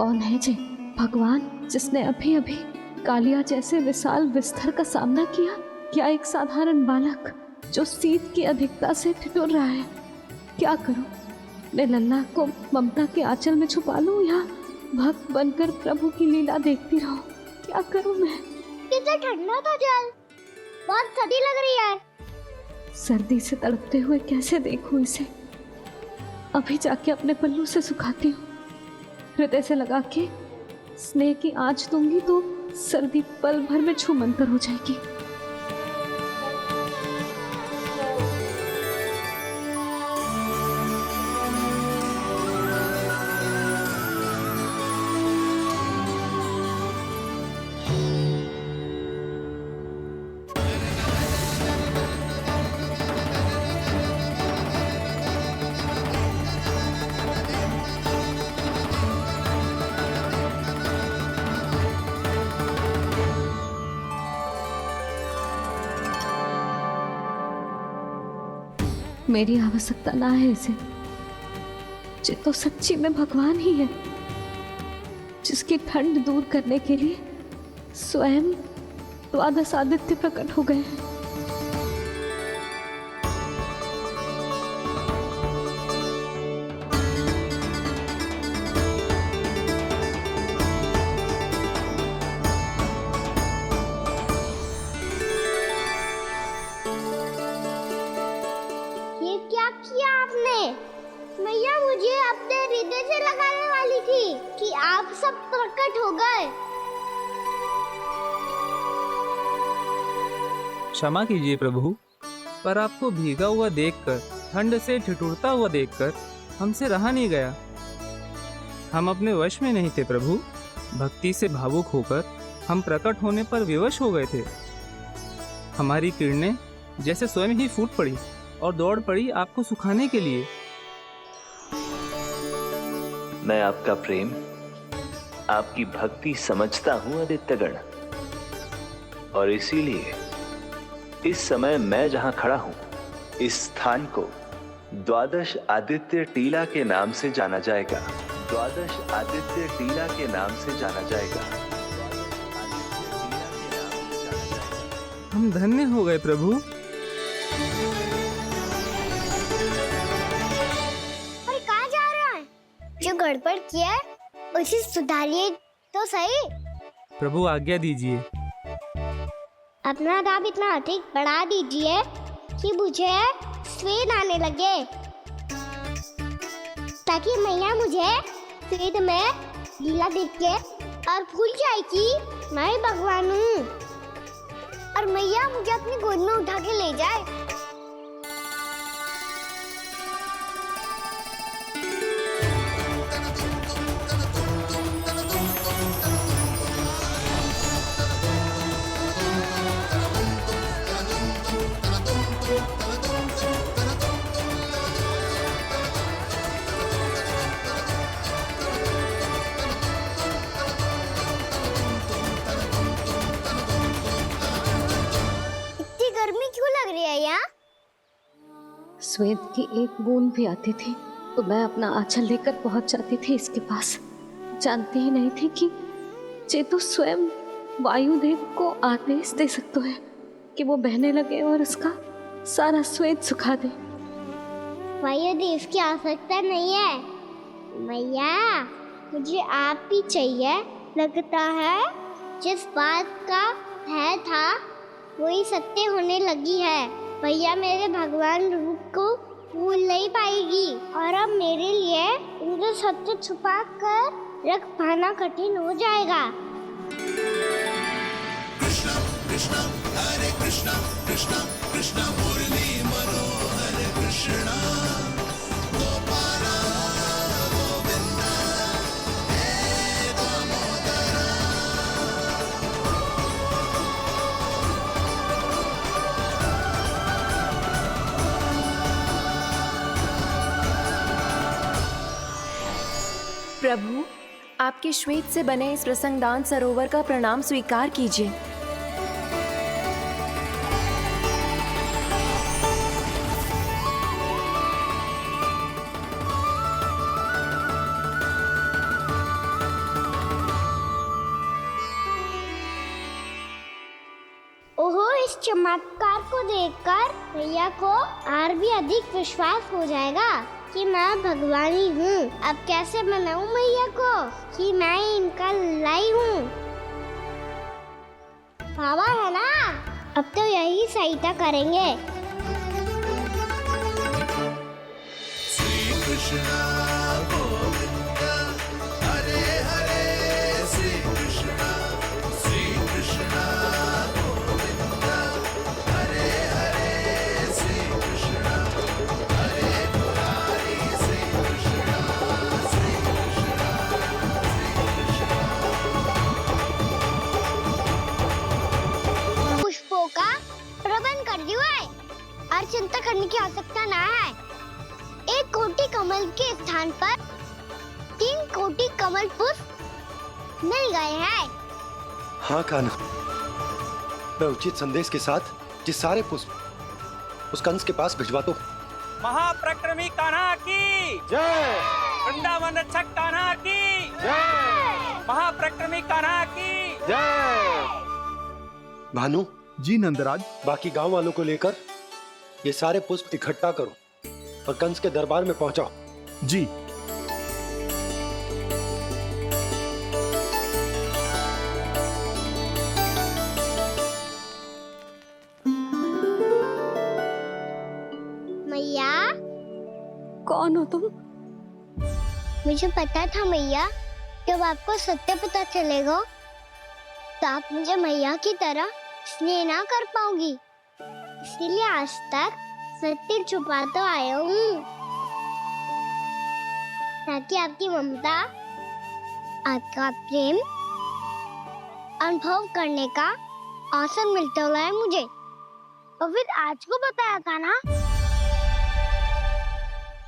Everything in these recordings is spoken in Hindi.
कौन है जे भगवान जिसने अभी अभी कालिया जैसे विशाल विस्तर का सामना किया? क्या एक साधारण बालक जो शीत की अधिकता से ठिठुर रहा है? क्या करूं? मैं लल्ला को ममता के आंचल में छुपा लूं या भक्त बनकर प्रभु की लीला देखती रहूं? क्या करूं मैं? कितना ठंडा था जल, बहुत सर्दी लग रही है। सर्दी से तड़पते हुए कैसे देखूं इसे? अभी जाके अपने पल्लू से सुखाती हूँ, हृदय से लगा के स्नेह की आंच दूंगी तो सर्दी पल भर में छूमंतर हो जाएगी। मेरी आवश्यकता ना है इसे, ये तो सच्ची में भगवान ही है जिसकी ठंड दूर करने के लिए स्वयं द्वादश आदित्य प्रकट हो गए हैं। क्या किया आपने? मैया मुझे अपने हृदय से लगाने वाली थी कि आप सब प्रकट हो गए। क्षमा कीजिए प्रभु, पर आपको भीगा हुआ देखकर, ठंड से ठिठुरता हुआ देखकर हमसे रहा नहीं गया। हम अपने वश में नहीं थे प्रभु। भक्ति से भावुक होकर हम प्रकट होने पर विवश हो गए थे। हमारी किरणें जैसे स्वयं ही फूट पड़ी और दौड़ पड़ी आपको सुखाने के लिए। मैं आपका प्रेम, आपकी भक्ति समझता हूं आदित्यगण, और इसीलिए इस समय मैं जहां खड़ा हूं, इस स्थान को द्वादश आदित्य टीला के नाम से जाना जाएगा। द्वादश आदित्य टीला के नाम से जाना जाएगा। हम धन्य हो गए प्रभु। और कहाँ जा रहा है? जो गड़बड़ किया है उसे सुधारिए तो सही। प्रभु आज्ञा दीजिए। अपना दाब इतना अधिक बढ़ा दीजिए कि मुझे स्वेद आने लगे, ताकि मैया मुझे स्वेद में लीला देख के और भूल जाए कि मैं भगवान हूँ, और मैया मुझे अपनी गोद में उठा के ले जाए। गर्मी क्यों लग रही है यहाँ? स्वेद की एक बूंद भी आती थी तो मैं अपना आंचल लेकर पहुंच जाती थी इसके पास। जानती ही नहीं थी कि ये तो स्वयं वायुदेव को आदेश दे सकते हैं कि वो बहने लगे और उसका सारा स्वेद सुखा दे। वायुदेव की आवश्यकता नहीं है मैया, मुझे आप ही चाहिए। लगता है जिस बात का भय था वही सत्य होने लगी है। भैया मेरे भगवान रूप को भूल नहीं पाएगी, और अब मेरे लिए उनके सत्य छुपा कर रख पाना कठिन हो जाएगा। कृष्णा कृष्णा हरे कृष्णा कृष्णा कृष्णा मुरली मनोहर कृष्णा गोपाला गोविंदा हे दामोदरा। प्रभु, आपके श्वेत से बने इस प्रसंगदान सरोवर का प्रणाम स्वीकार कीजिए। ओहो, इस चमत्कार को देखकर मैया को और भी अधिक विश्वास हो जाएगा कि मैं भगवानी हूँ। अब कैसे मनाऊं मैया को कि मैं इनका लाई हूँ। बाबा है ना, अब तो यही सहायता करेंगे। श्री कृष्ण गोविंद हरे हरे, श्री कृष्ण गोविंद हरे हरे, श्री कृष्ण हरे मुरारी, श्री कृष्ण श्री कृष्ण पुष्पों का प्रबंध कर दिया है और चिंता करने की आवश्यकता ना है। 1 कोटि कमल के स्थान पर 3 कोटि कमल पुष्प मिल गए हैं। हाँ कान्हा, मैं उचित संदेश के साथ ये सारे पुष्प उस कंस के पास भिजवाता हूँ। महाप्रक्रमी कान्हा की जय, वृंदावन रक्षक कान्हा की जय, महाप्रक्रमी कान्हा की जय। भानु जी नंदराज। बाकी गांव वालों को लेकर ये सारे पुष्प इकट्ठा करो और कंस के दरबार में पहुंचाओ। जी। मैया, कौन हो तुम? मुझे पता था मैया, जब आपको सत्य पता चलेगा तो आप मुझे मैया की तरह स्नेह ना कर पाओगी। इसीलिए आज तक सत्य छुपाता आया हूँ, ताकि आपकी ममता, आपका प्रेम अनुभव करने का अवसर मिलता रहा है मुझे। और फिर आज को बताया था ना,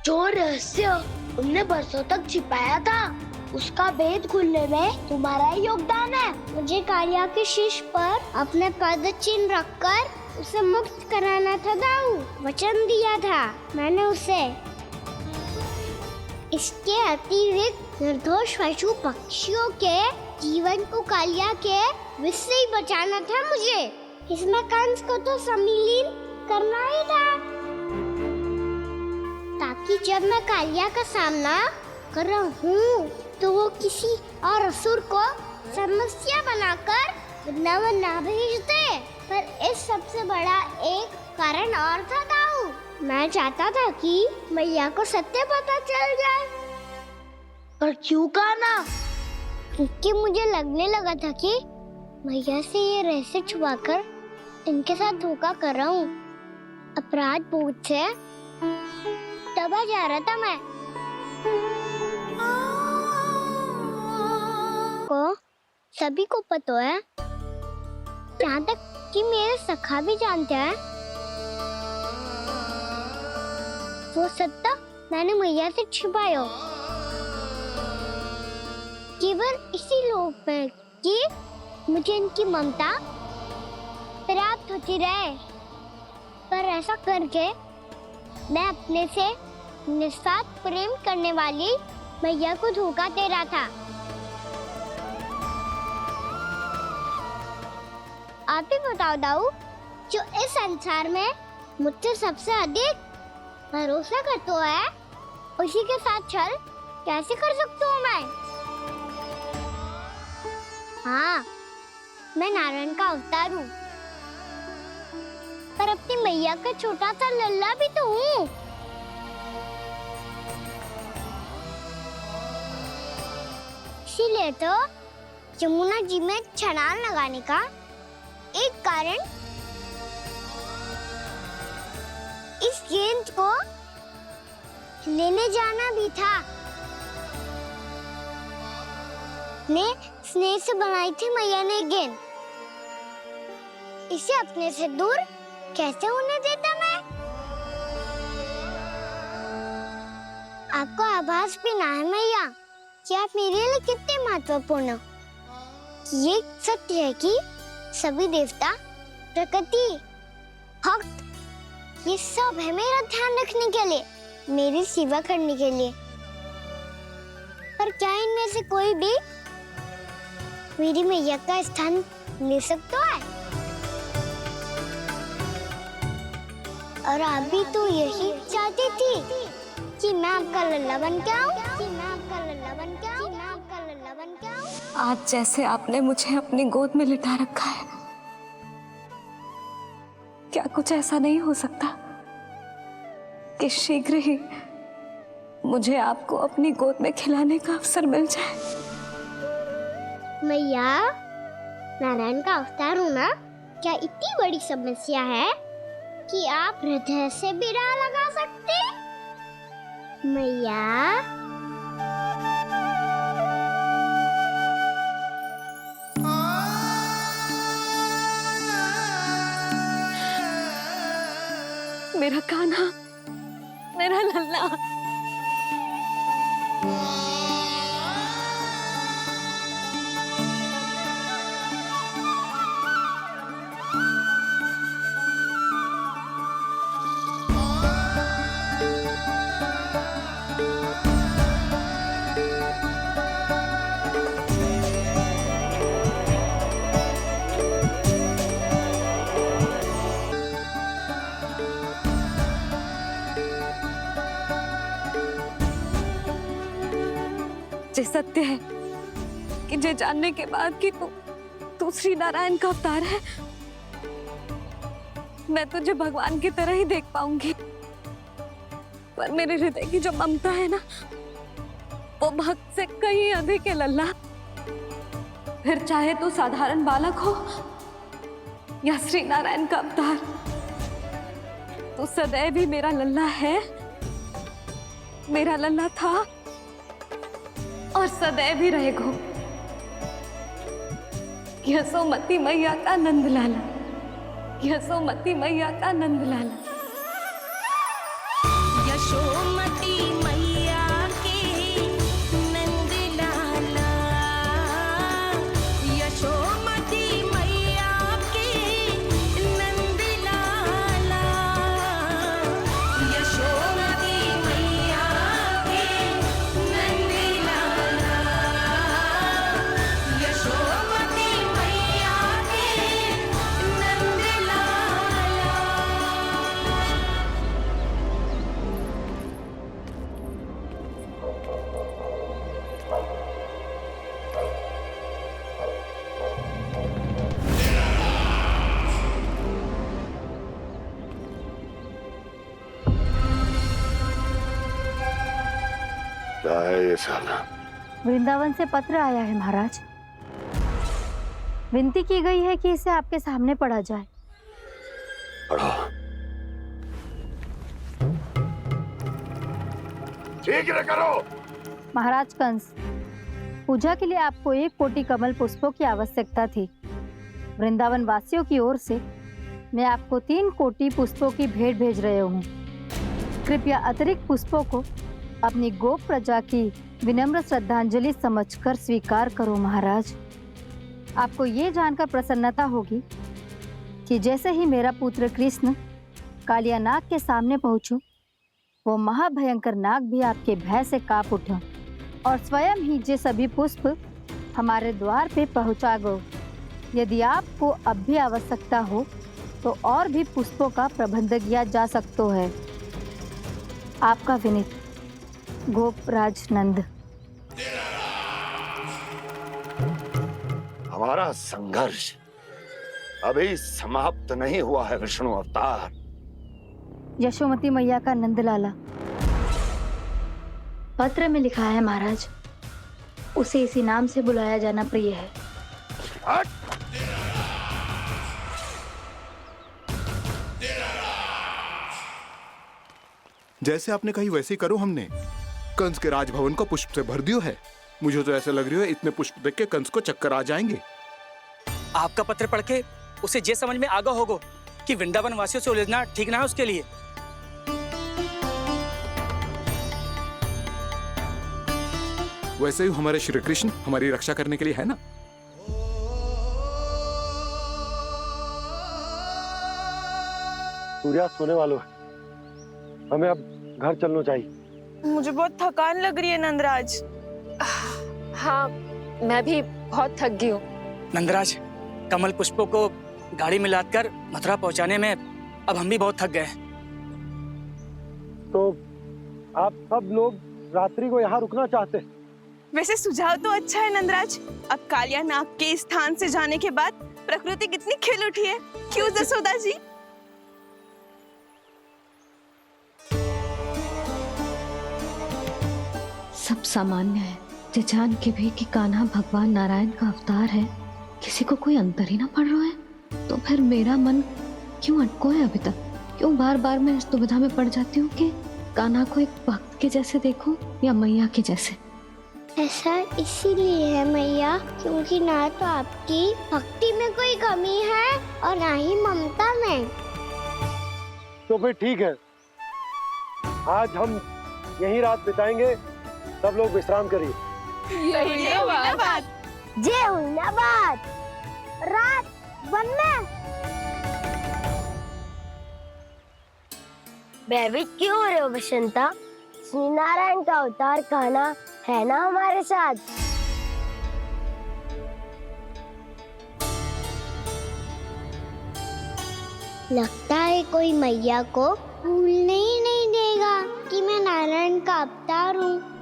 जो रहस्य तुमने बरसों तक छिपाया था, उसका भेद खुलने में तुम्हारा ही योगदान है। मुझे कालिया के शीश पर अपने पद चिन्ह रखकर उसे मुक्त कराना था दाऊ। वचन दिया था मैंने उसे। इसके अतिरिक्त निर्दोष पशु पक्षियों के जीवन को कालिया के विष से ही बचाना था मुझे। इसमें कंस को तो सम्मिलित करना ही था, ताकि जब मैं कालिया का सामना कर रहा हूँ तो वो किसी और असुर को समस्या बनाकर वृंदावन ना भेज दे। पर इस सबसे बड़ा एक कारण और था दाऊ। मैं चाहता था कि मैया को सत्य पता चल जाए। पर क्यों कान्हा? क्योंकि मुझे लगने लगा था कि मैया से ये रहस्य छुपाकर इनके साथ धोखा कर रहा हूँ। अपराध बोझ से दबा जा रहा था मैं। को सभी को पता है, यहाँ तक कि मेरे सखा भी जानते हैं। वो सत्ता मैंने मैया से छिपाया केवल इसी लोभ में कि मुझे इनकी ममता प्राप्त होती रहे। पर ऐसा करके मैं अपने से निस्वार्थ प्रेम करने वाली मैया को धोखा दे रहा था। आप ही बताओ दाऊ, जो इस संसार में मुझसे सबसे अधिक भरोसा करता है, उसी के साथ छल कैसे कर सकता हूँ मैं? हाँ, मैं नारायण का अवतार हूँ, पर अपनी मैया का छोटा सा लल्ला भी तो हूँ। इसीलिए तो यमुना जी में छलांग लगाने का एक कारण इस गेंद को लेने जाना भी था। ने स्नेह से बनाई थी मैया ने गेंद। इसे अपने से दूर कैसे होने देता मैं? आपको आभास भी ना है मैया कि आप मेरे लिए कितने महत्वपूर्ण हो। ये सत्य है कि सभी देवता, प्रकृति, भक्त, ये सब है मेरा ध्यान रखने के लिए, मेरी सेवा करने के लिए। पर क्या इनमें से कोई भी मेरी मैया का स्थान ले सकता है? और आप भी तो यही चाहती थी कि मैं आपका लल्ला बन के आऊं, कि मैं आपका लल्ला बन के आऊं, कि मैं आपका लल्ला बन के आऊं। आज जैसे आपने मुझे अपनी गोद में लिटा रखा है, क्या कुछ ऐसा नहीं हो सकता कि शीघ्र ही मुझे आपको अपनी गोद में खिलाने का अवसर मिल जाए? मैया, नारायण का अवतार होना क्या इतनी बड़ी समस्या है कि आप हृदय से भी राह लगा सकते? मैया, मेरा कान्हा, मेरा लल्ला। जे सत्य है कि जे जानने के बाद कि तू श्री नारायण का अवतार है, मैं तुझे भगवान की तरह ही देख पाऊंगी। पर मेरे हृदय की जो ममता है ना, वो भक्त से कहीं अधिक है लल्ला। फिर चाहे तू साधारण बालक हो या श्री नारायण का अवतार, तू सदैव ही मेरा लल्ला है, मेरा लल्ला था और सदैव ही रहेगा। यशोमती मैया का नंद लाला, यशोमती मैया का नंद लाला। यशोमती मैया के नंद लाला, यशोमती मैया के नंद लाला, यशोमती मैया के नंद लाला, यशोमती मैया के नंद लाला। क्या है ये साला? वृंदावन से पत्र आया है महाराज। विनती की गई है कि इसे आपके सामने पढ़ा जाए। पढ़ो। शीघ्र करो। महाराज कंस, पूजा के लिए आपको 1 कोटि कमल पुष्पों की आवश्यकता थी। वृंदावन वासियों की ओर से मैं आपको 3 कोटि पुष्पों की भेंट भेज रहे हूँ। कृपया अतिरिक्त पुष्पों को अपनी गोप प्रजा की विनम्र श्रद्धांजलि समझकर स्वीकार करो महाराज। आपको ये जानकर प्रसन्नता होगी कि जैसे ही मेरा पुत्र कृष्ण कालिया नाग के सामने पहुंचो, वो महाभयंकर नाग भी आपके भय से कांप उठा और स्वयं ही ये सभी पुष्प हमारे द्वार पे पहुंचा गो। यदि आपको अब भी आवश्यकता हो तो और भी पुष्पों का प्रबंध किया जा सकता है। आपका विनीत गोपराज नंद। हमारा संघर्ष अभी समाप्त नहीं हुआ है विष्णु अवतार। यशोमती मैया का नंदलाला पत्र में लिखा है महाराज, उसे इसी नाम से बुलाया जाना प्रिय है। हट! जैसे आपने कही वैसे ही करो। हमने कंस के राजभवन को पुष्प से भर दियो है। मुझे तो ऐसा लग रही है इतने पुष्प देख के कंस को चक्कर आ जाएंगे। आपका पत्र पढ़ के उसे ये समझ में आगा होगा कि वृंदावन वासियों से उलझना ठीक ना है उसके लिए। वैसे ही हमारे श्री कृष्ण हमारी रक्षा करने के लिए है ना। सूर्यास्त होने वाला है, हमें अब घर चलना चाहिए। मुझे बहुत थकान लग रही है नंदराज। हाँ, मैं भी बहुत थक गई हूँ। नंदराज, कमल पुष्पों को गाड़ी में लादकर मथुरा पहुंचाने में अब हम भी बहुत थक गए। तो आप सब लोग रात्रि को यहाँ रुकना चाहते हैं? वैसे सुझाव तो अच्छा है नंदराज। अब कालिया नाग के इस स्थान से जाने के बाद प्रकृति कितनी खिल उठी है, क्यों जसोदा जी? सब सामान्य है, ये जान के भी कि कान्हा भगवान नारायण का अवतार है, किसी को कोई अंतर ही ना पड़ रहा है। तो फिर मेरा मन क्यों अटको है अभी तक? क्यों बार बार मैं इस दुविधा में पड़ जाती हूँ कि कान्हा को एक भक्त के जैसे देखूं या मैया के जैसे? ऐसा इसीलिए है मैया क्योंकि ना तो आपकी भक्ति में कोई कमी है और ना ही ममता में। तो फिर ठीक है, आज हम यहीं रात बिताएंगे। सब लोग विश्राम करिए। सही है बात। जय हुन्नाबाद। रात वन में भयभीत क्यों हो रहे हो बसंता? श्री नारायण का अवतार कान्हा है ना हमारे साथ। लगता है कोई मैया को भूलने ही नहीं देगा कि मैं नारायण का अवतार हूँ।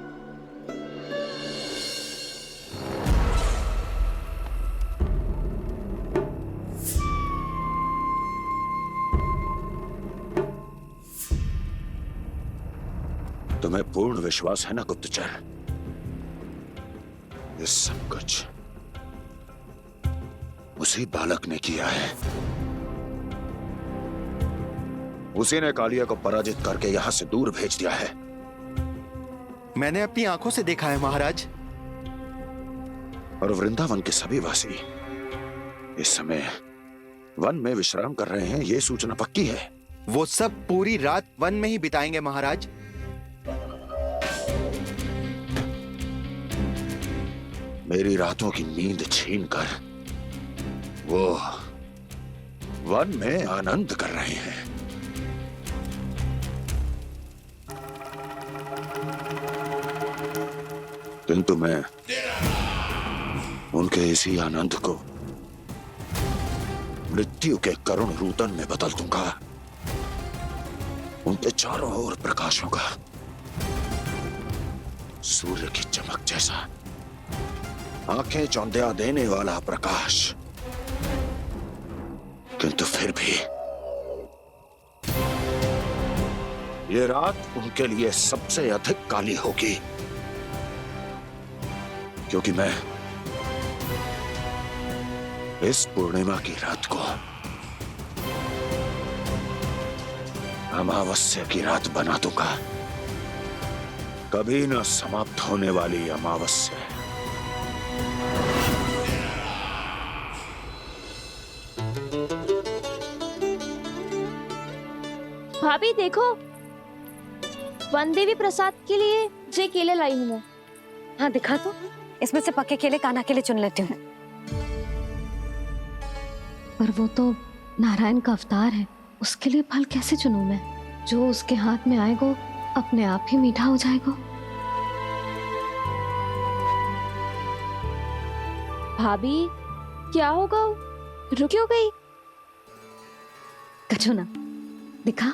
तुम्हें पूर्ण विश्वास है ना गुप्तचर? ये सब कुछ उसी बालक ने किया है। उसी ने कालिया को पराजित करके यहां से दूर भेज दिया है। मैंने अपनी आंखों से देखा है महाराज। और वृंदावन के सभी वासी इस समय वन में विश्राम कर रहे हैं, ये सूचना पक्की है। वो सब पूरी रात वन में ही बिताएंगे महाराज। मेरी रातों की नींद छीनकर वो वन में आनंद कर रहे हैं। किंतु मैं उनके इसी आनंद को मृत्यु के करुण रूतन में बदल दूंगा। उनके चारों ओर प्रकाश होगा, सूर्य की चमक जैसा, आंखें चौंधिया देने वाला प्रकाश। किंतु फिर भी ये रात उनके लिए सबसे अधिक काली होगी, क्योंकि मैं इस पूर्णिमा की रात को अमावस्या की रात बना दूंगा। कभी न समाप्त होने वाली अमावस्या। भाभी देखो, वन देवी प्रसाद के लिए ये केले लाई हूँ मैं। हाँ दिखा तो, इसमें से पक्के केले कान्हा के लिए चुन लेती हूँ। पर वो तो नारायण का अवतार है, उसके लिए फल कैसे चुनूं मैं? जो उसके हाथ में आएगा अपने आप ही मीठा हो जाएगा। भाभी क्या होगा? रुक क्यों गई? कछो ना, दिखा।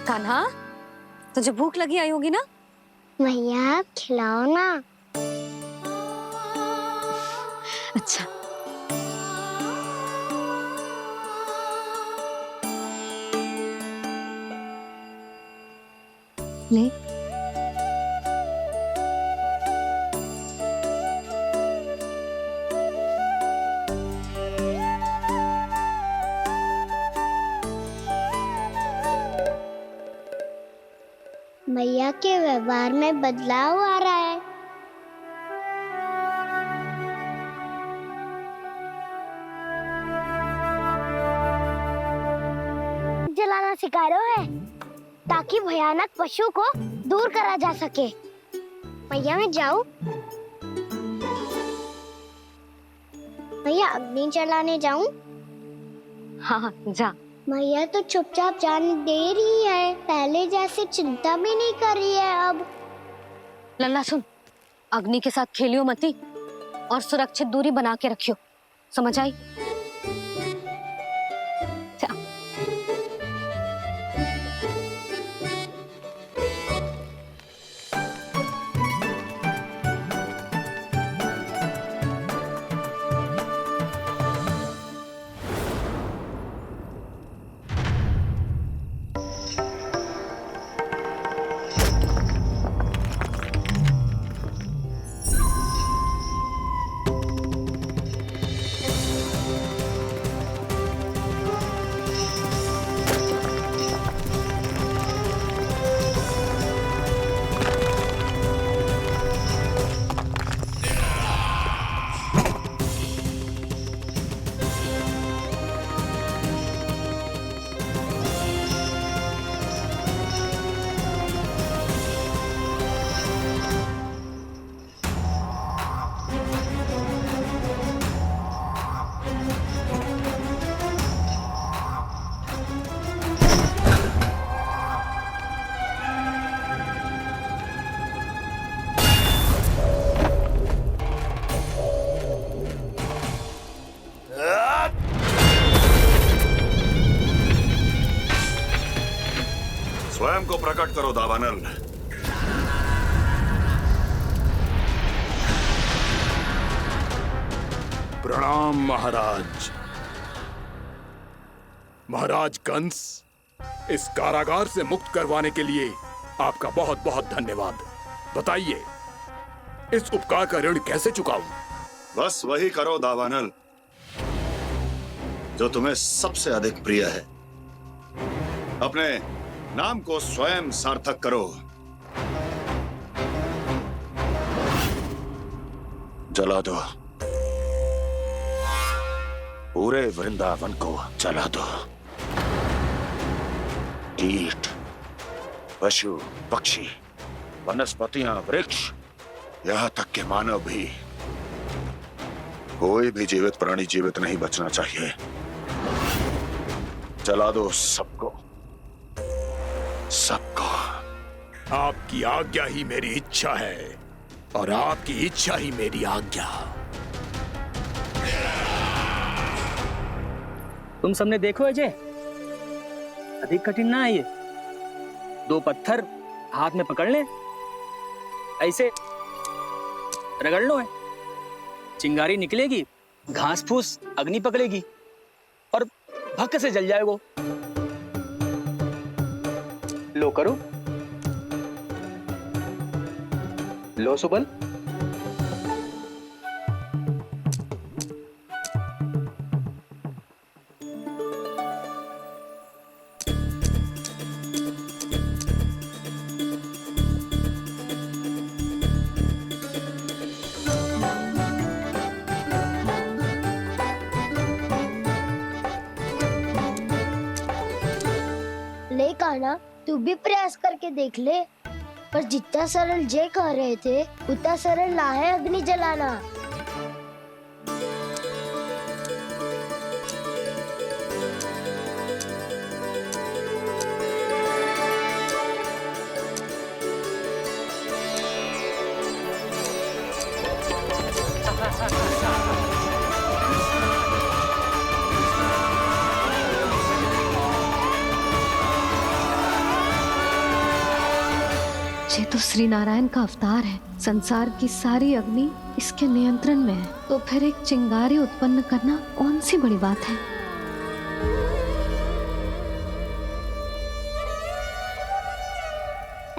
कान्हा, तुझे भूख लगी आई होगी ना? मैया खिलाओ ना। अच्छा, ले। मैया के व्यवहार में बदलाव आ रहा है। जलाना सिखा रहे है ताकि भयानक पशु को दूर करा जा सके। मैया मैं जाऊं? मैया अग्नि जलाने जाऊं? हाँ जा। मैया तो चुपचाप जाने दे रही है, पहले जैसे चिंता भी नहीं कर रही है अब। लल्ला सुन, अग्नि के साथ खेलियो मती और सुरक्षित दूरी बना के रखियो, समझ आई? स्वयं को प्रकट करो दावानल। प्रणाम महाराज। महाराज कंस, इस कारागार से मुक्त करवाने के लिए आपका बहुत बहुत धन्यवाद। बताइए, इस उपकार का ऋण कैसे चुकाऊं? बस वही करो दावानल जो तुम्हें सबसे अधिक प्रिय है। अपने नाम को स्वयं सार्थक करो। जला दो, पूरे वृंदावन को जला दो। कीट, पशु, पक्षी, वनस्पतियां, वृक्ष, यहां तक के मानव भी, कोई भी जीवित प्राणी जीवित नहीं बचना चाहिए। जला दो सबको, सबको। आपकी आज्ञा ही मेरी इच्छा है और आपकी इच्छा ही मेरी आज्ञा। तुम सबने देखो अजय, अधिक कठिन ना है ये। 2 पत्थर हाथ में पकड़ ले, ऐसे रगड़ लो है, चिंगारी निकलेगी, घास फूस अग्नि पकड़ेगी और भक्क से जल जाएगा। लो करो, लो सुबल। ले कान्हा, तू भी प्रयास करके देख ले। पर जितना सरल जे कह रहे थे उतना सरल ना है अग्नि जलाना। ये तो श्री नारायण का अवतार है। संसार की सारी अग्नि इसके नियंत्रण में है, तो फिर एक चिंगारी उत्पन्न करना कौन सी बड़ी बात है।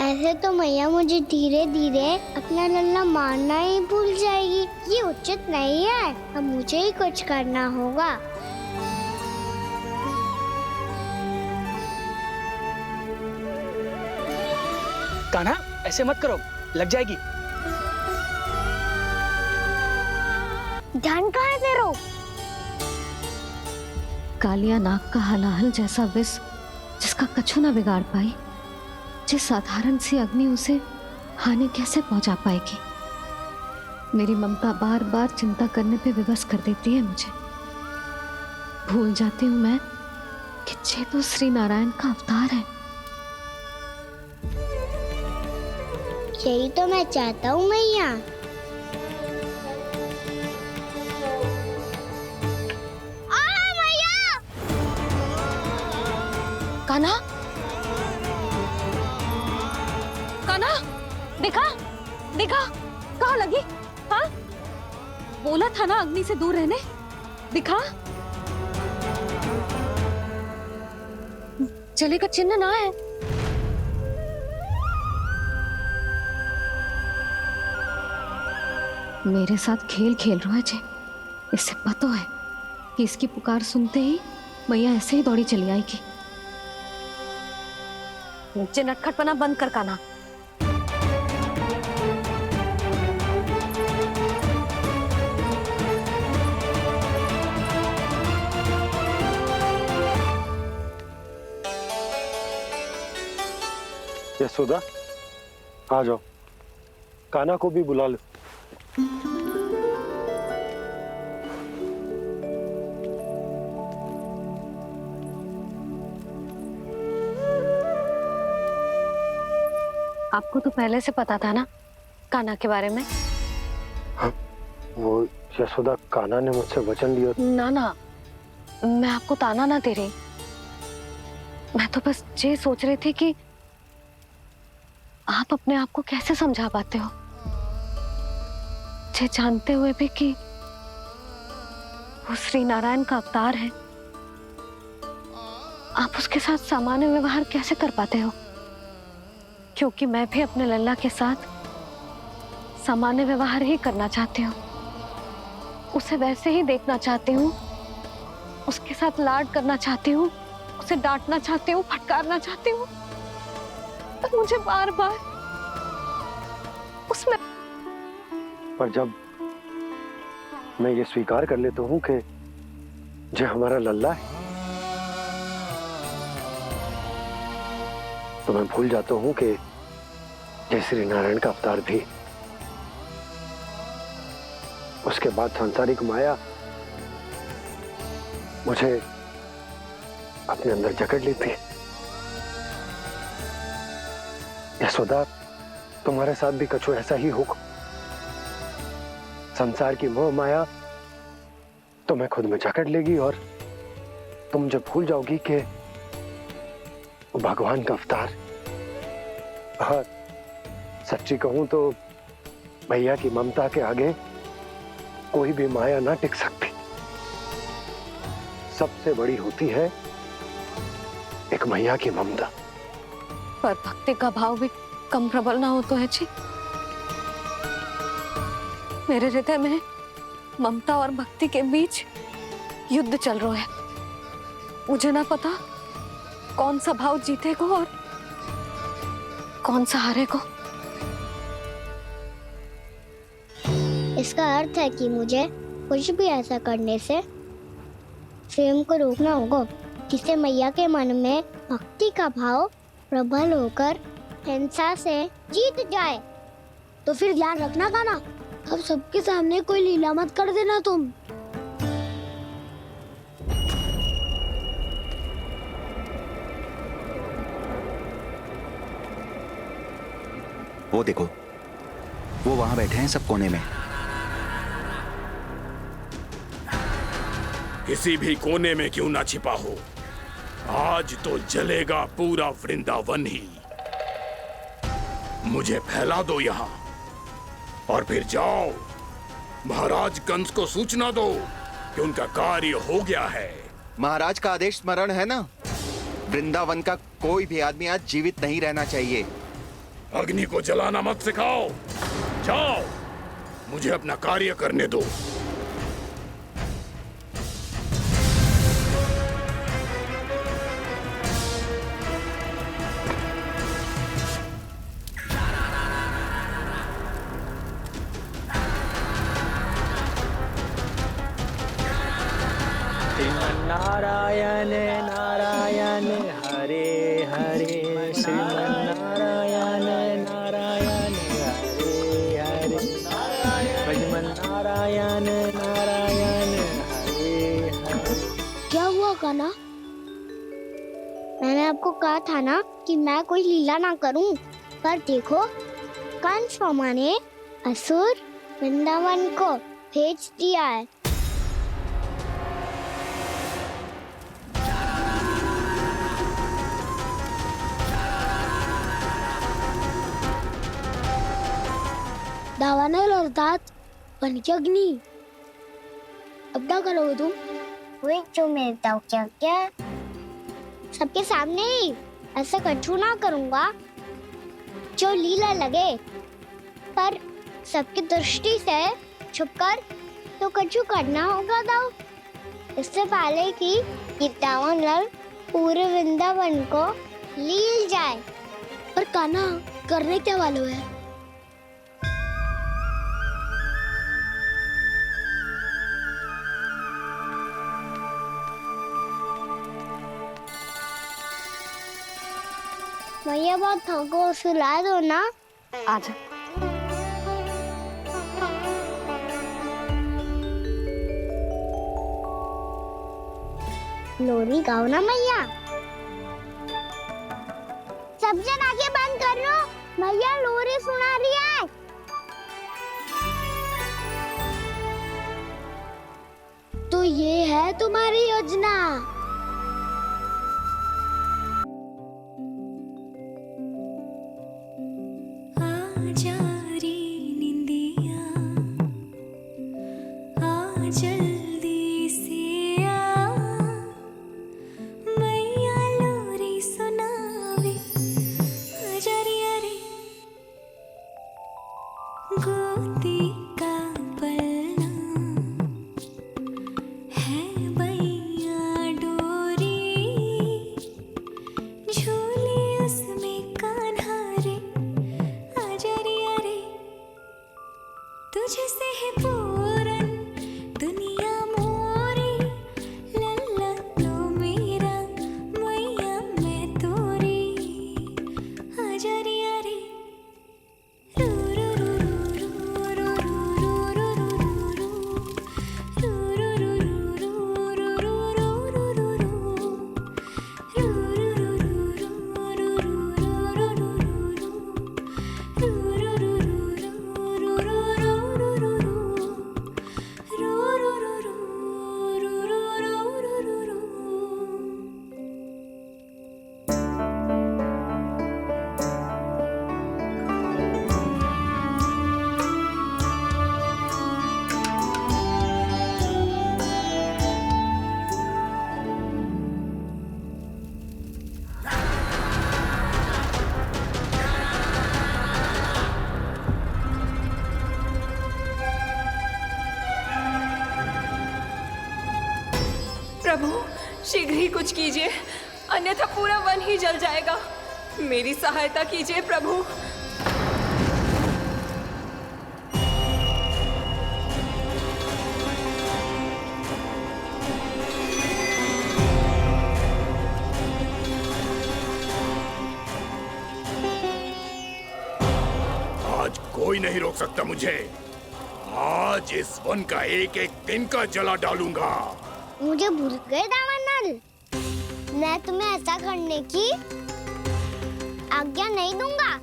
ऐसे तो मैया मुझे धीरे धीरे अपना लल्ला मारना ही भूल जाएगी। ये उचित नहीं है। अब मुझे ही कुछ करना होगा। कान्हा, ऐसे मत करो, लग जाएगी। ध्यान कहाँ है तेरो? कालिया नाग का हलाहल जैसा विष जिसका कछु ना बिगाड़ पाई, जिस साधारण सी अग्नि उसे हानि कैसे पहुंचा पाएगी। मेरी ममता बार बार चिंता करने पे विवश कर देती है मुझे। भूल जाती हूँ मैं कि ये तो श्री नारायण का अवतार है। यही तो मैं चाहता हूँ मैया। कान्हा, कान्हा, दिखा, दिखा, कहाँ लगी? हाँ, बोला था ना अग्नि से दूर रहने। दिखा। जले का चिन्ह ना है। मेरे साथ खेल खेल रहा है जे। इससे पता है कि इसकी पुकार सुनते ही मैया ऐसे ही दौड़ी चली आएगी। मुझे नटखटपना बंद कर कान्हा। यशोदा, आ जाओ, कान्हा को भी बुला लो। आपको तो पहले से पता था ना कान्हा के बारे में? हाँ, वो यशोदा, कान्हा ने मुझसे वचन लिया। ना ना, मैं आपको ताना ना दे रही। मैं तो बस ये सोच रही थी कि आप अपने आप को कैसे समझा पाते हो, ये जानते हुए भी कि वो श्री नारायण का अवतार है। आप उसके साथ सामान्य व्यवहार कैसे कर पाते हो? क्योंकि मैं भी अपने लल्ला के साथ सामान्य व्यवहार ही करना चाहती हूँ, उसे वैसे ही देखना चाहती हूँ, उसके साथ लाड करना चाहती हूँ, उसे डांटना चाहती हूँ, फटकारना चाहती हूँ, पर मुझे बार बार उसमें। पर जब मैं ये स्वीकार कर लेता हूँ कि जो हमारा लल्ला है, तो मैं भूल जाता हूँ कि जय श्री नारायण का अवतार भी। उसके बाद सांसारिक माया मुझे अपने अंदर जकड़ लेती है। यशोदा, तुम्हारे साथ भी कछु ऐसा ही होगा। संसार की मोह माया तुम्हें खुद में जकड़ लेगी और तुम जब भूल जाओगी कि वो भगवान का अवतार। और सच्ची कहूं तो भैया की ममता के आगे कोई भी माया ना टिक सकती। सबसे बड़ी होती है एक मैया की ममता। पर भक्ति का भाव भी कम प्रबल ना हो तो है जी। मेरे हृदय में ममता और भक्ति के बीच युद्ध चल रहा है। मुझे ना पता कौन सा भाव जीतेगा और कौन सा हारेगा। इसका अर्थ है कि मुझे कुछ भी ऐसा करने से स्वयं को रोकना होगा जिससे मैया के मन में भक्ति का भाव प्रबल होकर हिंसा से जीत जाए। तो फिर ध्यान रखना कान्हा, अब सबके सामने कोई लीला मत कर देना तुम। वो देखो, वो वहां बैठे हैं सब कोने में। किसी भी कोने में क्यों ना छिपा हो, आज तो जलेगा पूरा वृंदावन ही। मुझे फैला दो यहाँ और फिर जाओ महाराज कंस को सूचना दो कि उनका कार्य हो गया है। महाराज का आदेश स्मरण है ना, वृंदावन का कोई भी आदमी आज जीवित नहीं रहना चाहिए। अग्नि को जलाना मत सिखाओ, जाओ मुझे अपना कार्य करने दो। नारायण नारायण हरे हरे, श्रीमन्नारायण नारायण हरे हरे, भजमन नारायण नारायण हरे हरे। क्या हुआ कान्हा? मैंने आपको कहा था ना कि मैं कोई लीला ना करूं, पर देखो कंस मामा ने असुर वृंदावन को भेज दिया है। दावानल अर्थात वन की अग्नि। अब क्या करोगे तुम? वही जो मैं बताऊं क्या क्या? सबके सामने ही ऐसा कछु ना करूंगा जो लीला लगे, पर सबकी दृष्टि से छुपकर तो कछु करना होगा दाऊ। इससे पहले कि ये दावानल पूरे वृंदावन को लील जाए। पर कान्हा करने क्या वालों है? भैया बहुत थको, सुला दो ना। आजा। लोरी गाओ ना मैया। सब जन आगे बंद कर लो, मैया लोरी सुना रही है। तो ये है तुम्हारी योजना। आजा रे निंदिया, आ जल्दी से आ, मैया लोरी सुनावे। आजा रे अरे गोदी का पलना है बैया डोरी, झूले उसमें कान्हा रे। आजा रे अरे तुझसे है पूरन दुनिया मोरी, लल्ला तो मेरा मैया मैं तोरी। आजा रे अरे रू रू रू रू रू रू रू रू रू प्रभु शीघ्र ही कुछ कीजिए, अन्यथा पूरा वन ही जल जाएगा। मेरी सहायता कीजिए प्रभु। आज कोई नहीं रोक सकता मुझे। आज इस वन का एक एक दिन का जला डालूंगा। मुझे भूल गए दावानल, मैं तुम्हें ऐसा करने की आज्ञा नहीं दूंगा।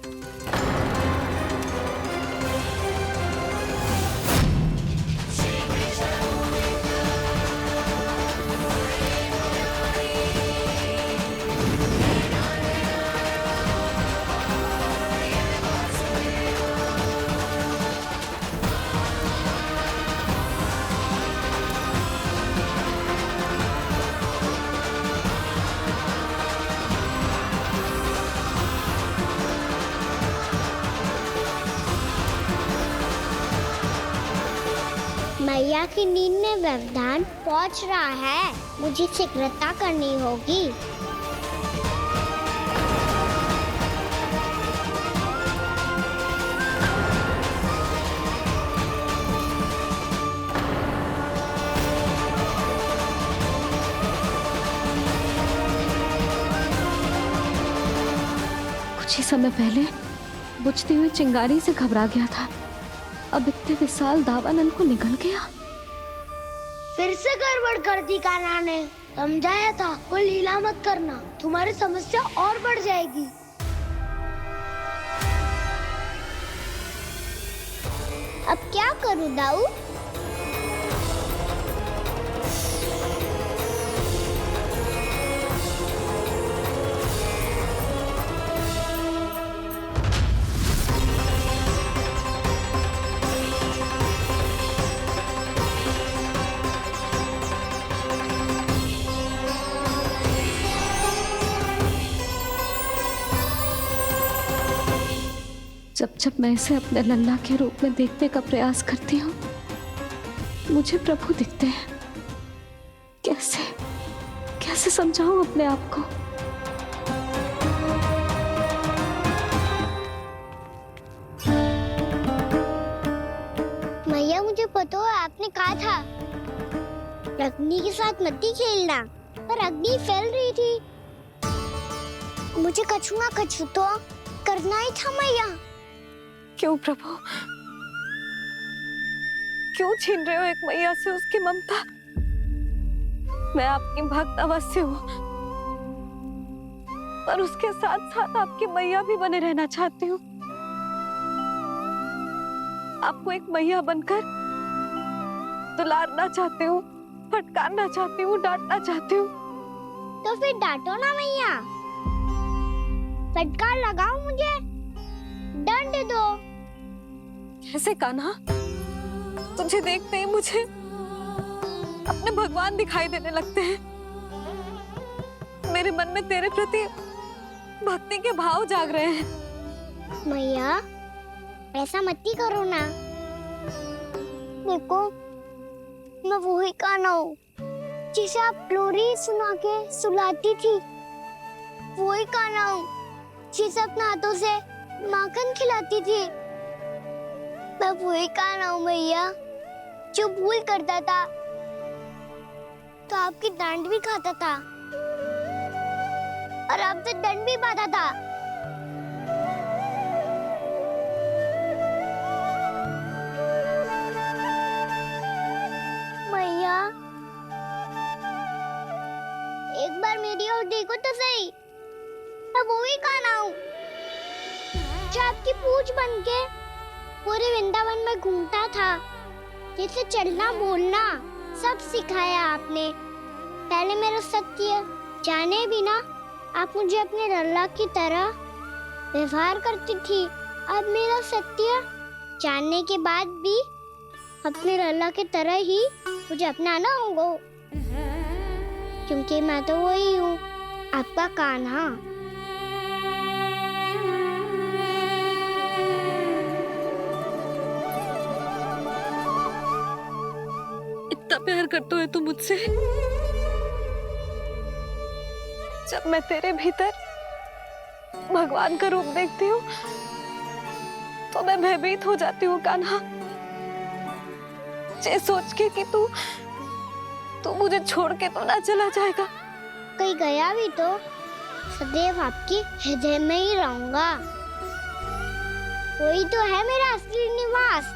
मैया की नींद में व्यवधान पहुंच रहा है, मुझे शीघ्रता करनी होगी। कुछ ही समय पहले बुझती हुई चिंगारी से घबरा गया था, अब इतने विशाल दावानल को निगल गया। फिर से गड़बड़ कर दी कान्हा ने। समझाया था कोई लीला मत करना, तुम्हारी समस्या और बढ़ जाएगी। अब क्या करूं दाऊ? जब जब मैं इसे अपने लल्ला के रूप में देखने का प्रयास करती हूँ, मुझे प्रभु दिखते हैं। कैसे कैसे समझाऊं अपने आप को? मैया, मुझे पता है आपने कहा था अग्नि के साथ मत ही खेलना, पर अग्नि फैल रही थी। मुझे कछु ना कछु तो करना ही था मैया। क्यों प्रभु, क्यों छीन रहे हो एक मैया से उसकी ममता? मैं आपकी भक्त अवश्य हूँ, पर उसके साथ साथ आपकी मैया भी बने रहना चाहती हूँ। आपको एक मैया बनकर दुलारना चाहती हूँ, फटकारना चाहती हूँ, डांटना चाहती हूँ। तो फिर डांटो ना मैया, फटकार लगाओ, मुझे दंड दो। कैसे कान्हा? तुझे देखते ही मुझे अपने भगवान दिखाई देने लगते हैं। मेरे मन में तेरे प्रति भक्ति के भाव जाग रहे हैं। मैया, ऐसा मत ही करो ना। देखो, मैं वही कान्हा हूँ जिसे आप लोरी सुना के सुलाती थी। वही कान्हा हूँ जिसे अपने हाथों से माखन खिलाती थी। मैं वही कान्हा हूँ मैया, जो भूल करता था तो आपकी डांट भी खाता था और आपसे दंड भी पाता था। मैया, एक बार मेरी ओर देखो तो सही। मैं वही कान्हा हूँ जो आपकी पूछ बनके पूरे वृंदावन में घूमता था, जिसे चलना बोलना सब सिखाया आपने। पहले मेरा सत्य जाने बिना आप मुझे अपने लल्ला की तरह व्यवहार करती थी। अब मेरा सत्य जानने के बाद भी अपने लल्ला की तरह ही मुझे अपनाना होगा, क्योंकि मैं तो वही हूँ, आपका कान्हा। इतना प्यार करते हो तुम मुझसे? जब मैं तेरे भीतर भगवान का रूप देखती हूँ तो मैं भयभीत हो जाती हूँ कान्हा। ये सोच के कि तू मुझे छोड़ के तो ना चला जाएगा। कहीं गया भी तो सदैव आपके हृदय में ही रहूंगा। वही तो है मेरा असली निवास।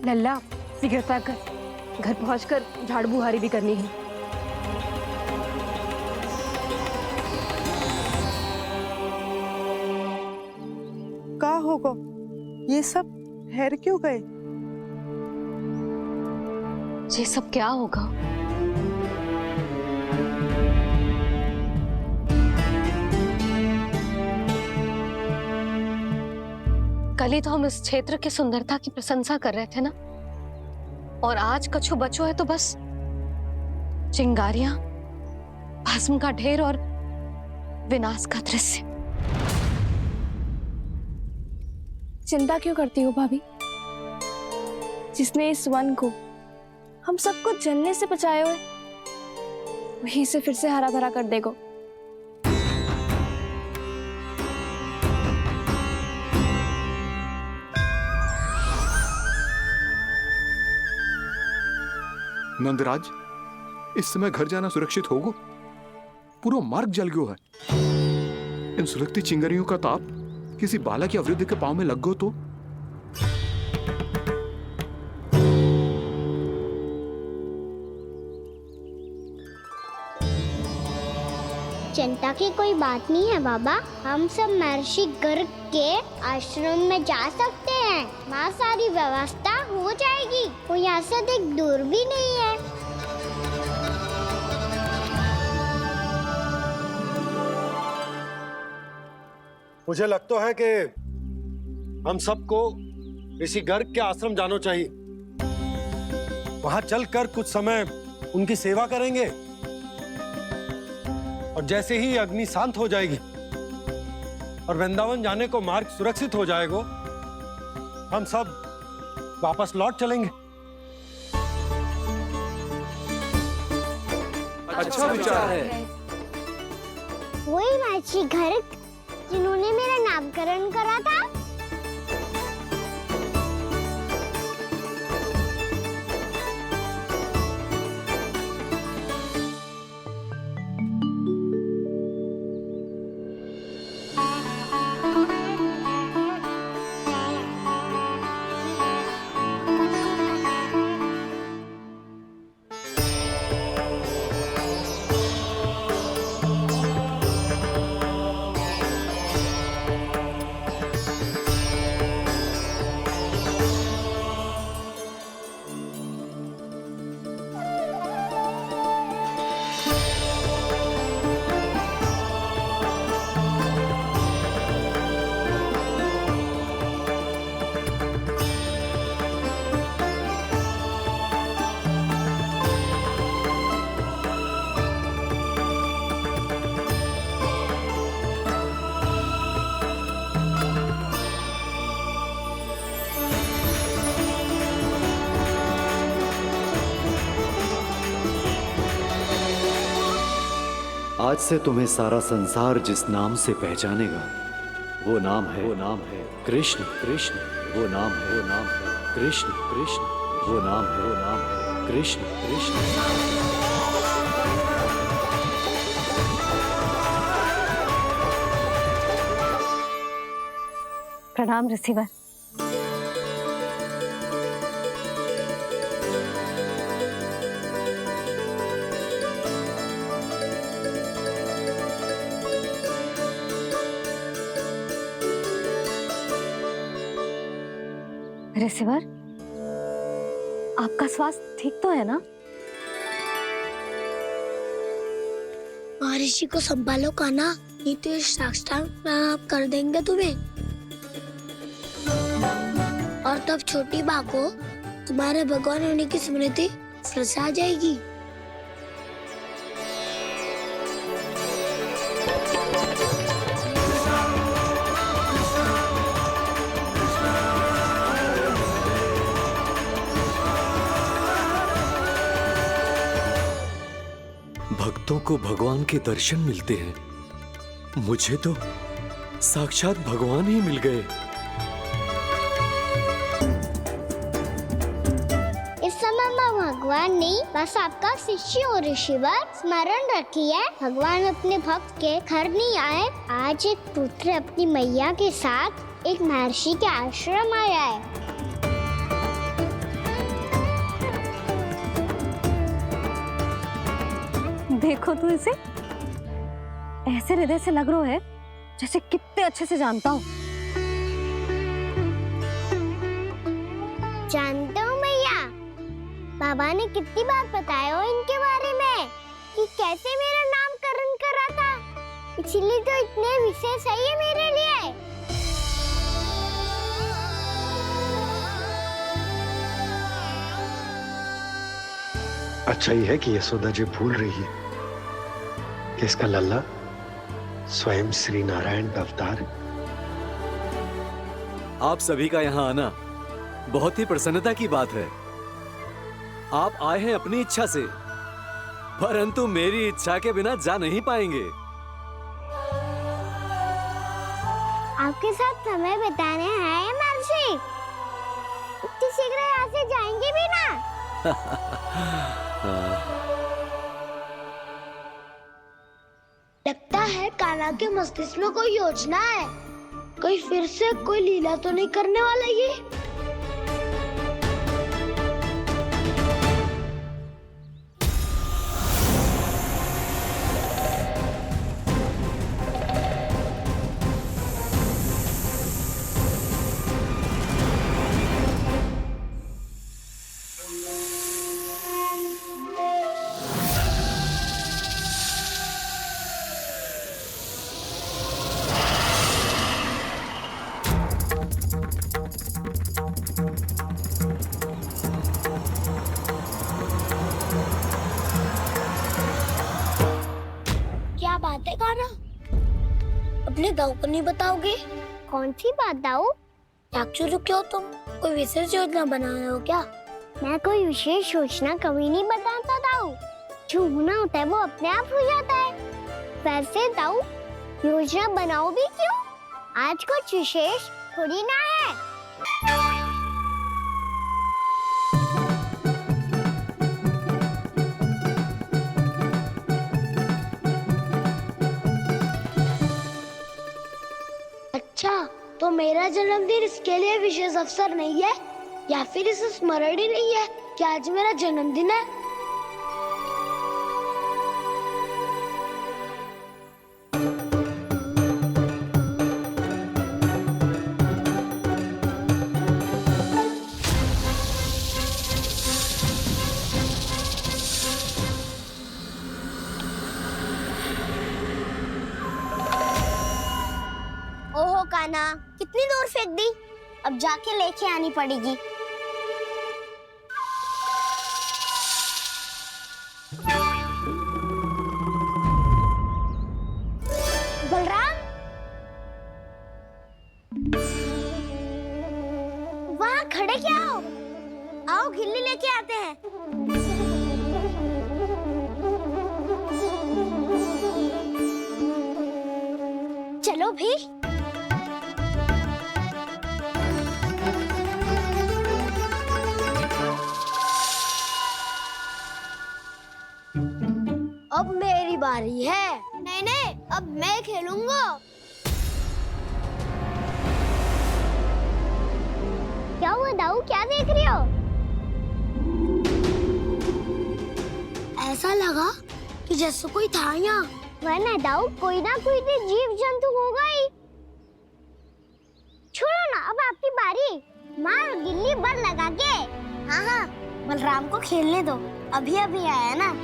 लल्ला, शीघ्रता कर, घर पहुंचकर झाड़ू बुहारी भी करनी है। का होगा? ये सब ठहर क्यों गए? ये सब क्या होगा? कल ही तो हम इस क्षेत्र की सुंदरता की प्रशंसा कर रहे थे ना, और आज कछु बचो है तो बस चिंगारियां, भस्म का ढेर और विनाश का दृश्य। चिंता क्यों करती हो भाभी? जिसने इस वन को, हम सबको जलने से बचाए हुए, वही से फिर से हरा भरा कर देगा। नंदराज, इस समय घर जाना सुरक्षित होगा? पूरा मार्ग जल गयो है। इन सुलगती चिंगारियों का ताप किसी बालक या वृद्ध के पांव में लग गो तो? चिंता की कोई बात नहीं है बाबा, हम सब महर्षि गर्ग के आश्रम में जा सकते हैं। वहाँ सारी व्यवस्था हो जाएगी, वो यहाँ से देख दूर भी नहीं है। मुझे लगता है कि हम सबको ऋषि गर्ग के आश्रम जाना चाहिए। वहां चलकर कुछ समय उनकी सेवा करेंगे, और जैसे ही अग्नि शांत हो जाएगी और वृंदावन जाने को मार्ग सुरक्षित हो जाएगा, हम सब वापस लौट चलेंगे। अच्छा विचार है। वही महर्षि गर्ग जिन्होंने मेरा नामकरण करा था। आज से तुम्हें सारा संसार जिस नाम से पहचानेगा, वो नाम है कृष्ण। कृष्ण वो नाम है कृष्ण। कृष्ण वो नाम है कृष्ण। कृष्ण। प्रणाम ऋषिवर। ऋषिवर, आपका स्वास्थ्य ठीक तो है ना? महर्षि को संभालो कान्हा, नहीं तो ये साष्टांग प्रणाम कर देंगे तुम्हें। और तब छोटी बा को तुम्हारे भगवान होने की स्मृति फिर से आ जाएगी। भक्तों को भगवान के दर्शन मिलते हैं, मुझे तो साक्षात भगवान ही मिल गए। इस समय मैं भगवान नहीं, बस आपका शिष्य हूँ ऋषिवर। स्मरण रखिए, भगवान अपने भक्त के घर नहीं आए। आज एक पुत्र अपनी मैया के साथ एक महर्षि के आश्रम आया है। देखो तू इसे, ऐसे हृदय से लग रहा है जैसे कितने अच्छे से जानता हूँ। जानते हो मैया, बाबा ने कितनी बार बताया हो इनके बारे में कि कैसे मेरा नामकरण करा था, इसीलिए तो इतने विशेष है ये मेरे लिए। अच्छा ही है कि यशोदा जी भूल रही है कि इसका लल्ला स्वयं श्री नारायण का अवतार है। आप सभी का यहाँ आना बहुत ही प्रसन्नता की बात है। आप आए हैं अपनी इच्छा से, परंतु मेरी इच्छा के बिना जा नहीं पाएंगे। आपके साथ समय बिताने हैं महर्षि। इतनी शीघ्र यहाँ से जाएंगे भी ना? लगता है कान्हा के मस्तिष्क में कोई योजना है। कोई फिर से कोई लीला तो नहीं करने वाला ये? क्या बात है कान्हा? अपने दाऊ को नहीं बताओगे? कौन सी बात दाऊ? चाक्षुष क्यों तुम कोई विशेष योजना बना रहे हो क्या? मैं कोई विशेष योजना कभी नहीं बताता दाऊ। जो होना होता है वो अपने आप हो जाता है। वैसे दाऊ योजना बनाओ भी क्यों? आज कुछ विशेष थोड़ी ना है। अच्छा, तो मेरा जन्मदिन इसके लिए विशेष अवसर नहीं है, या फिर इसे स्मरण ही नहीं है कि आज मेरा जन्मदिन है? ओहो कान्हा, कितनी दूर फेंक दी? अब जाके लेके आनी पड़ेगी। बलराम, वहाँ खड़े क्या हो? आओ घिल्ली लेके आते हैं। चलो भी। अब मेरी बारी है। नहीं नहीं, अब मैं खेलूंगा। क्या हुआ दाऊ, क्या देख रही हो? ऐसा लगा कि जैसे कोई था यहाँ। वरना दाऊ कोई ना कोई तो जीव जंतु होगा ही। छोड़ो ना, अब आपकी बारी। मार गिल्ली बल लगा के। हाँ हाँ, बलराम को खेलने दो, अभी अभी आया ना।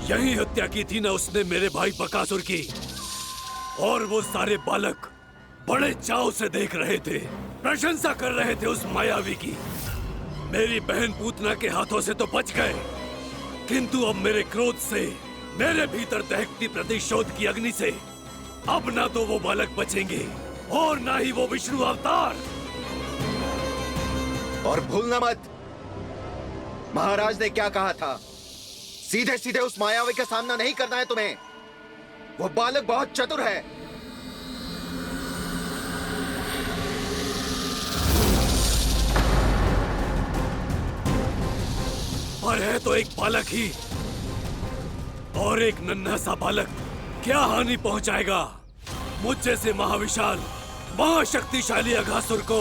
यही हत्या की थी ना उसने मेरे भाई बकासुर की, और वो सारे बालक बड़े चाव से देख रहे थे, प्रशंसा कर रहे थे उस मायावी की। मेरी बहन पूतना के हाथों से तो बच गए, किंतु अब मेरे क्रोध से, मेरे भीतर दहकती प्रतिशोध की अग्नि से अब ना तो वो बालक बचेंगे और ना ही वो विष्णु अवतार। और भूलना मत, महाराज ने क्या कहा था। सीधे सीधे उस मायावी का सामना नहीं करना है तुम्हें। वो बालक बहुत चतुर है। पर है तो एक बालक ही, और एक नन्हा सा बालक क्या हानि पहुंचाएगा। मुझ जैसे महाविशाल महाशक्तिशाली अघासुर को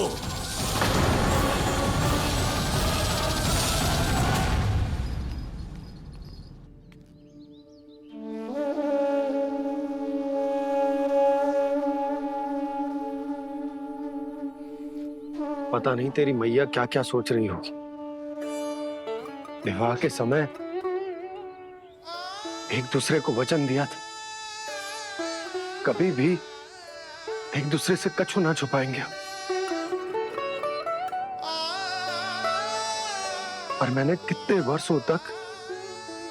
पता नहीं तेरी मैया क्या क्या सोच रही होगी। विवाह के समय एक दूसरे को वचन दिया था, कभी भी एक दूसरे से कछु ना छुपाएंगे। और मैंने कितने वर्षों तक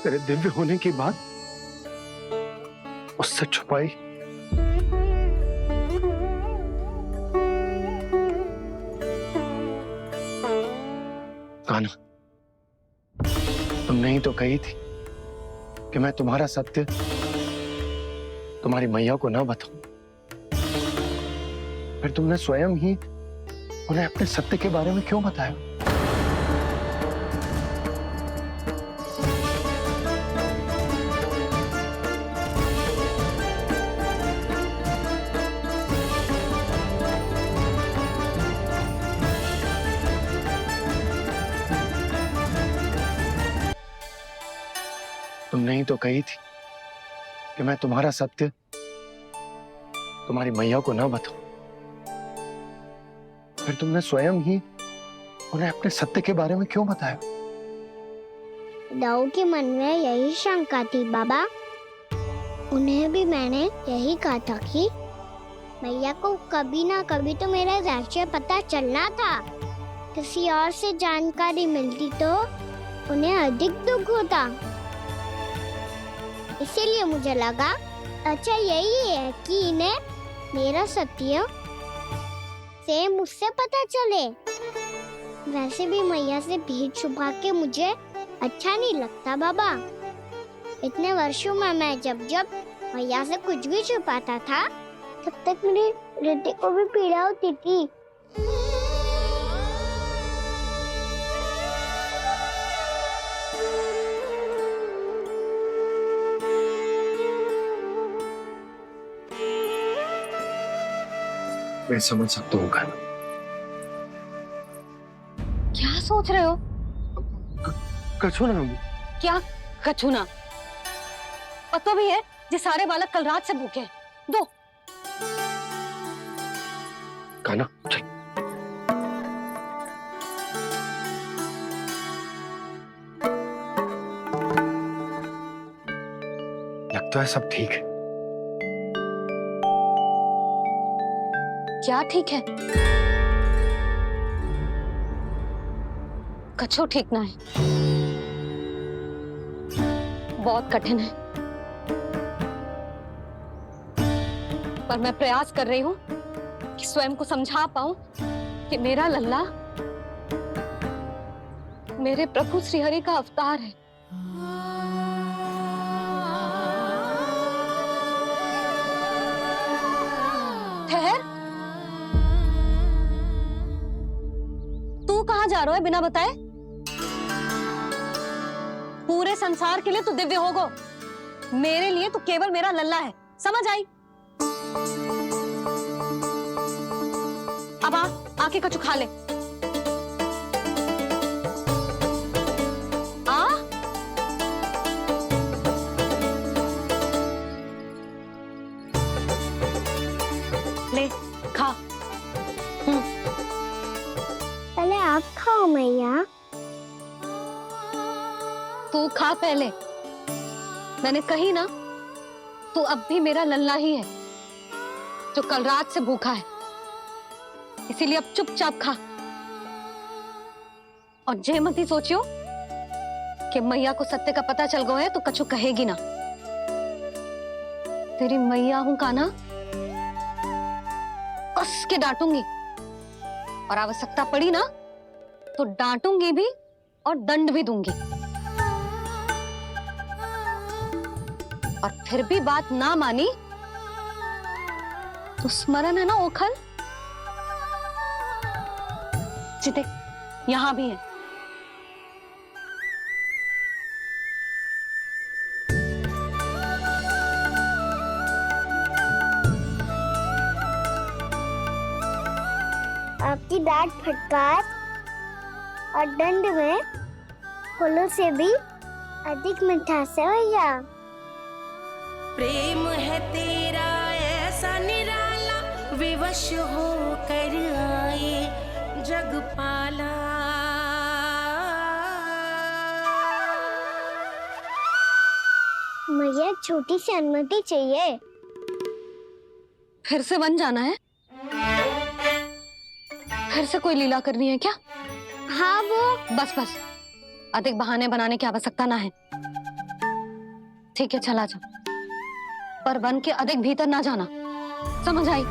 तेरे दिव्य होने की बात उससे छुपाई। कान्हा, तुमने ही तो कही थी कि मैं तुम्हारा सत्य तुम्हारी मैया को ना बताऊं। फिर तुमने स्वयं ही उन्हें अपने सत्य के बारे में क्यों बताया? तुमने ही तो कही थी कि मैं तुम्हारा सत्य तुम्हारी मैया को ना बताऊं। फिर तुमने स्वयं ही उन्हें अपने सत्य के बारे में क्यों बताया? दाऊ के मन में यही शंका थी बाबा। उन्हें भी मैंने यही कहा था कि मैया को कभी ना कभी तो मेरा रहस्य पता चलना था। किसी और से जानकारी मिलती तो उन्हें अधिक दुख होता। इसीलिए मुझे लगा अच्छा यही है कि इन्हें मेरा सत्य से मुझसे पता चले। वैसे भी मैया से भेद छुपा के मुझे अच्छा नहीं लगता बाबा। इतने वर्षों में मैं जब जब मैया से कुछ भी छुपाता था तब तक मेरी हृदय को भी पीड़ा होती थी। मैं समझ सकता हूँ कान्हा। क्या सोच रहे हो? कछु ना। क्या कछु ना? पता भी है ये सारे बालक कल रात से भूखे हैं। दो। कान्हा चल। लगता है सब ठीक है। क्या ठीक है? कछु ठीक ना है। बहुत कठिन है, पर मैं प्रयास कर रही हूं कि स्वयं को समझा पाऊं कि मेरा लल्ला मेरे प्रभु श्रीहरि का अवतार है। ठहर, तू कहां जा रहा है बिना बताए? पूरे संसार के लिए तू दिव्य होगो, मेरे लिए तू केवल मेरा लल्ला है। समझ आई? अब आके कछु खा ले। आ ले खा। पहले आप खाओ मैया। तू खा पहले। मैंने कही ना, तू अब भी मेरा लल्ला ही है जो कल रात से भूखा है। इसीलिए अब चुपचाप खा। और जे मत ही सोचियो कि मैया को सत्य का पता चल गया है तो कछु कहेगी ना। तेरी मैया हूं कान्हा, कस के डांटूंगी और आवश्यकता पड़ी ना तो डांटूंगी भी और दंड भी दूंगी। और फिर भी बात ना मानी तो स्मरण है ना ओखल? देख यहां भी है। आपकी डांट फटकार और दंड में फूलों से भी अधिक मिठास है भैया। प्रेम है तेरा ऐसा निराला, विवश हो कर आए जग पाला। मुझे छोटी सी अनुमति चाहिए। फिर से वन जाना है? फिर से कोई लीला करनी है क्या? हाँ वो। बस बस, अधिक बहाने बनाने की आवश्यकता ना है। ठीक है, चला जा, पर वन के अधिक भीतर ना जाना, समझ आई?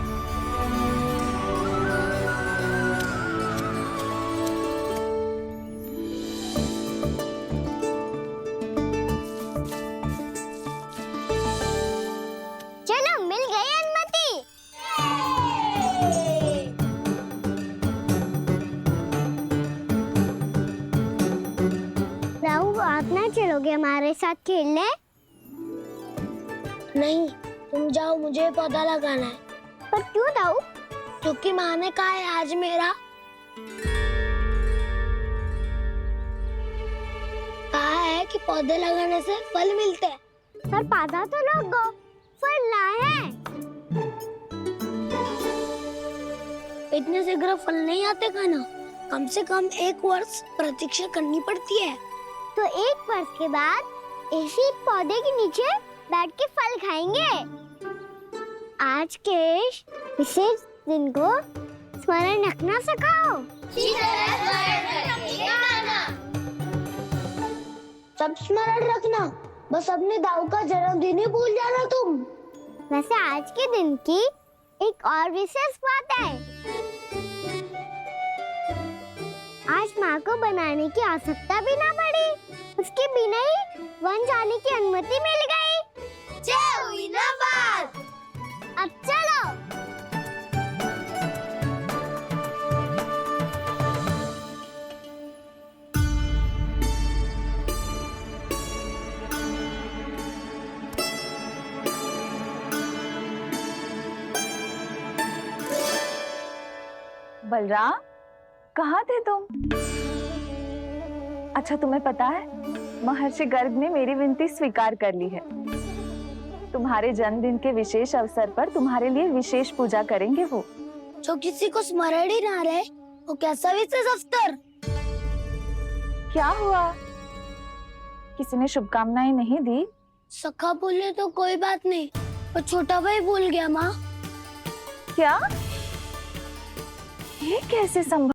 चलो, मिल गई अनुमति। राहु, आप ना चलोगे हमारे साथ खेलने? नहीं, तुम जाओ, मुझे पौधा लगाना है। पर क्यों राहु? क्योंकि माँ ने कहा है आज मेरा कहा है कि पौधे लगाने से फल मिलते हैं। पर पौधा तो लगो, फल ना है। इतने शीघ्र फल नहीं आते खाना, कम से कम 1 वर्ष प्रतीक्षा करनी पड़ती है। तो 1 वर्ष के बाद इसी पौधे के नीचे बैठ के फल खाएंगे। आज के इस विशेष दिन को स्मरण रखना सिखाओ। सब स्मरण रखना, बस अपने दाऊ का जन्मदिन ही भूल जाना तुम। वैसे आज के दिन की एक और विशेष बात है। आज माँ को बनाने की आवश्यकता भी ना पड़ी, उसके बिना ही वन जाने की अनुमति मिल गई। जय हुई ना बात। अब चलो। बलराम, कहाँ थे तुम? अच्छा, तुम्हें पता है महर्षि गर्ग ने मेरी विनती स्वीकार कर ली है। तुम्हारे जन्मदिन के विशेष अवसर पर तुम्हारे लिए विशेष पूजा करेंगे वो। जो किसी को स्मरण ही ना रहे, वो कैसा विशेष अवसर? क्या हुआ? किसी ने शुभकामनाएं नहीं दी? सखा बोले तो कोई बात नहीं, पर छोटा भाई भूल गया माँ। क्या? ये कैसे संभव?